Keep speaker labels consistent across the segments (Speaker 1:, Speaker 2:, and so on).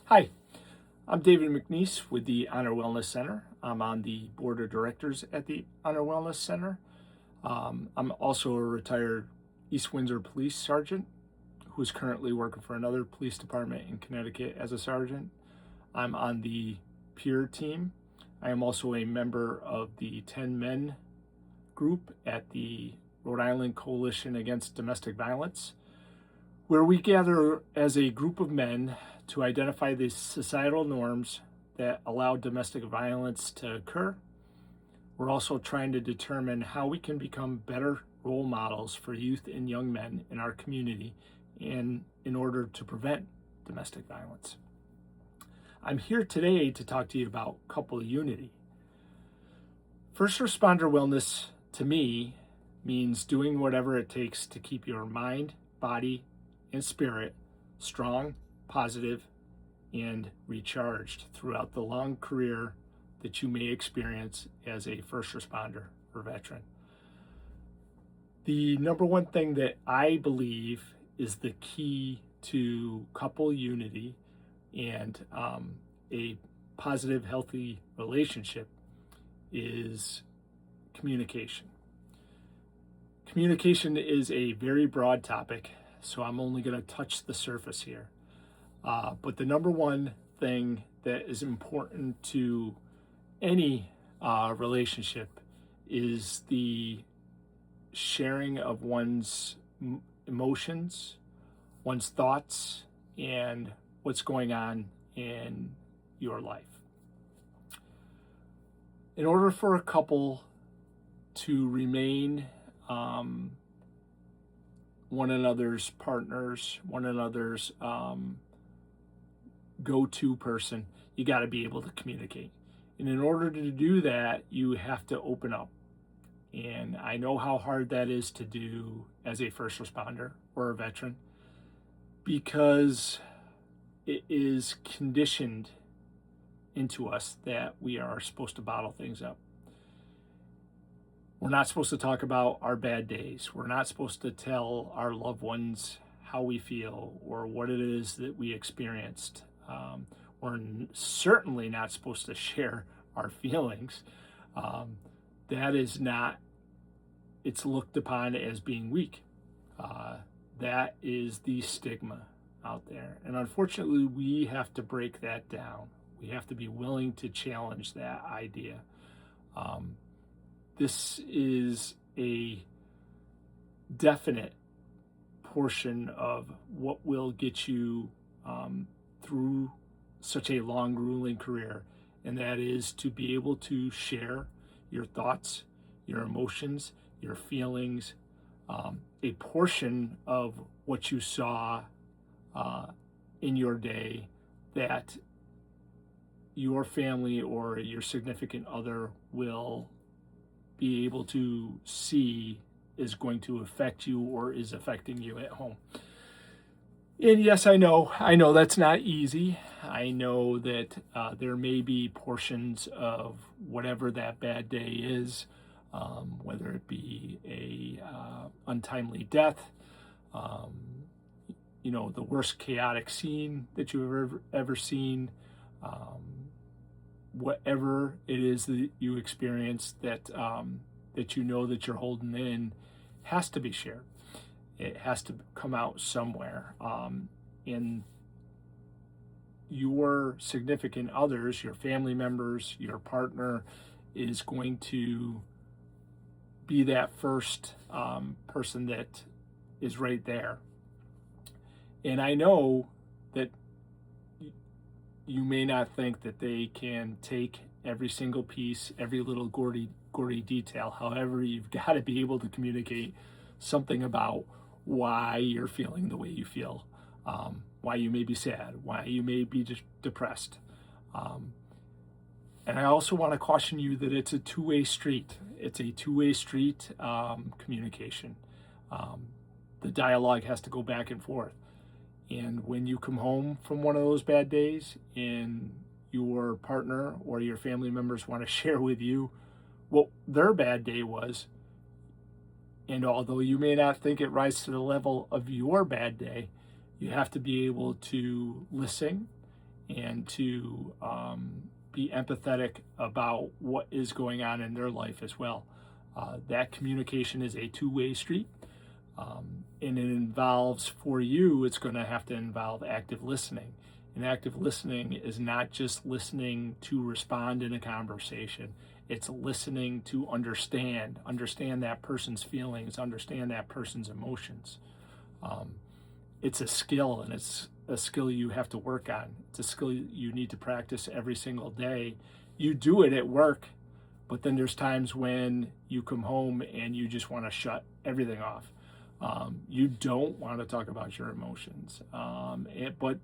Speaker 1: Hi, I'm David McNeese with the Honor Wellness Center. I'm on the board of directors at the Honor Wellness Center. I'm also a retired East Windsor police sergeant who is currently working for another police department in Connecticut as a sergeant. I'm on the peer team. I am also a member of the 10 Men group at the Rhode Island Coalition Against Domestic Violence, where we gather as a group of men to identify the societal norms that allow domestic violence to occur. We're also trying to determine how we can become better role models for youth and young men in our community and in order to prevent domestic violence. I'm here today to talk to you about couple unity. First responder wellness to me means doing whatever it takes to keep your mind, body, and spirit strong, positive, and recharged throughout the long career that you may experience as a first responder or veteran. The number one thing that I believe is the key to couple unity and a positive, healthy relationship is communication. Communication is a very broad topic, so I'm only going to touch the surface here. But the number one thing that is important to any relationship is the sharing of one's emotions, one's thoughts, and what's going on in your life. In order for a couple to remain one another's partners, one another's go-to person, you got to be able to communicate. And in order to do that, you have to open up. And I know how hard that is to do as a first responder or a veteran because it is conditioned into us that we are supposed to bottle things up. We're not supposed to talk about our bad days. We're not supposed to tell our loved ones how we feel or what it is that we experienced. We're certainly not supposed to share our feelings. That is not, it's looked upon as being weak. That is the stigma out there. And unfortunately, we have to break that down. We have to be willing to challenge that idea. This is a definite portion of what will get you through such a long, grueling career, and that is to be able to share your thoughts, your emotions, your feelings, a portion of what you saw in your day that your family or your significant other will be able to see is going to affect you or is affecting you at home. And yes, I know that's not easy. I know that there may be portions of whatever that bad day is, whether it be a untimely death, the worst chaotic scene that you've ever seen, whatever it is that you experience that that you know that you're holding in has to be shared. It has to come out somewhere. And your significant others, your family members, your partner is going to be that first person that is right there. And I know that you may not think that they can take every single piece, every little gory detail. However, you've got to be able to communicate something about why you're feeling the way you feel, why you may be sad, why you may be depressed. And I also want to caution you that it's a two-way street. It's a two-way street communication. The dialogue has to go back and forth. And when you come home from one of those bad days and your partner or your family members want to share with you what their bad day was, and although you may not think it rises to the level of your bad day, you have to be able to listen and to be empathetic about what is going on in their life as well. That communication is a two-way street, and it involves, for you, it's going to have to involve active listening. And active listening is not just listening to respond in a conversation. It's listening to understand that person's feelings, understand that person's emotions. It's a skill, and it's a skill you have to work on. It's a skill you need to practice every single day. You do it at work, but then there's times when you come home and you just want to shut everything off. You don't want to talk about your emotions, but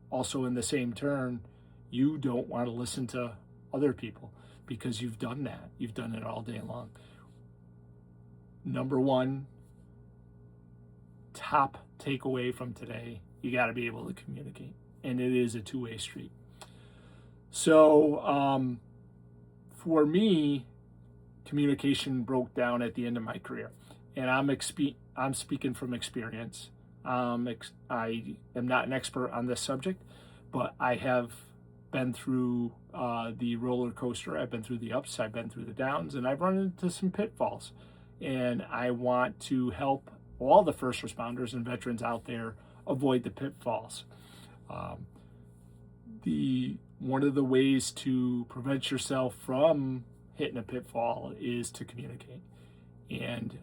Speaker 1: also in the same turn, you don't want to listen to other people because you've done that. You've done it all day long. Number one, top takeaway from today, you got to be able to communicate, and it is a two-way street. So for me, communication broke down at the end of my career, and I'm speaking from experience. I am not an expert on this subject, but I have been through the roller coaster. I've been through the ups, I've been through the downs, and I've run into some pitfalls. And I want to help all the first responders and veterans out there avoid the pitfalls. One of the ways to prevent yourself from hitting a pitfall is to communicate. And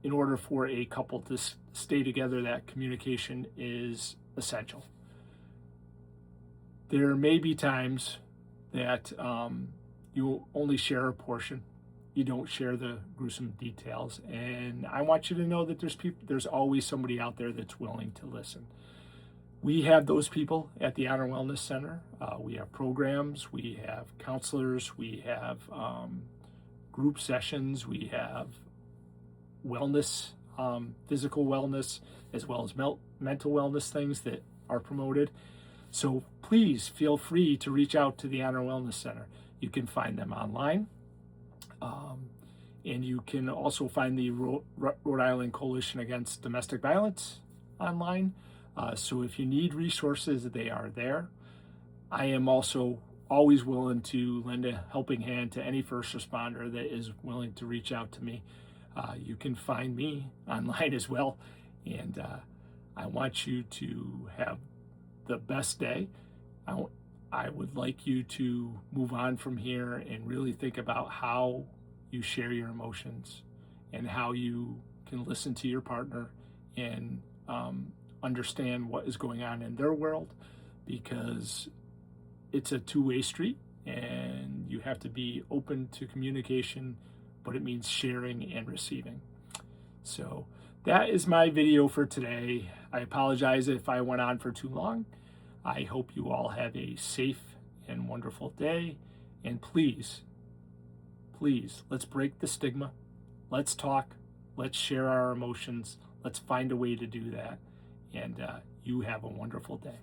Speaker 1: in order for a couple to stay together, that communication is essential. There may be times that you only share a portion. You don't share the gruesome details. And I want you to know that there's always somebody out there that's willing to listen. We have those people at the Honor Wellness Center. We have programs, we have counselors, we have group sessions, we have wellness, physical wellness, as well as mental wellness things that are promoted. So please feel free to reach out to the Honor Wellness Center. You can find them online. And you can also find the Rhode Island Coalition Against Domestic Violence online. So if you need resources, they are there. I am also always willing to lend a helping hand to any first responder that is willing to reach out to me. You can find me online as well. And I want you to have the best day. I would like you to move on from here and really think about how you share your emotions and how you can listen to your partner and understand what is going on in their world, because it's a two-way street and you have to be open to communication, but it means sharing and receiving. So that is my video for today. I apologize if I went on for too long. I hope you all have a safe and wonderful day. And please, let's break the stigma. Let's talk. Let's share our emotions. Let's find a way to do that. And you have a wonderful day.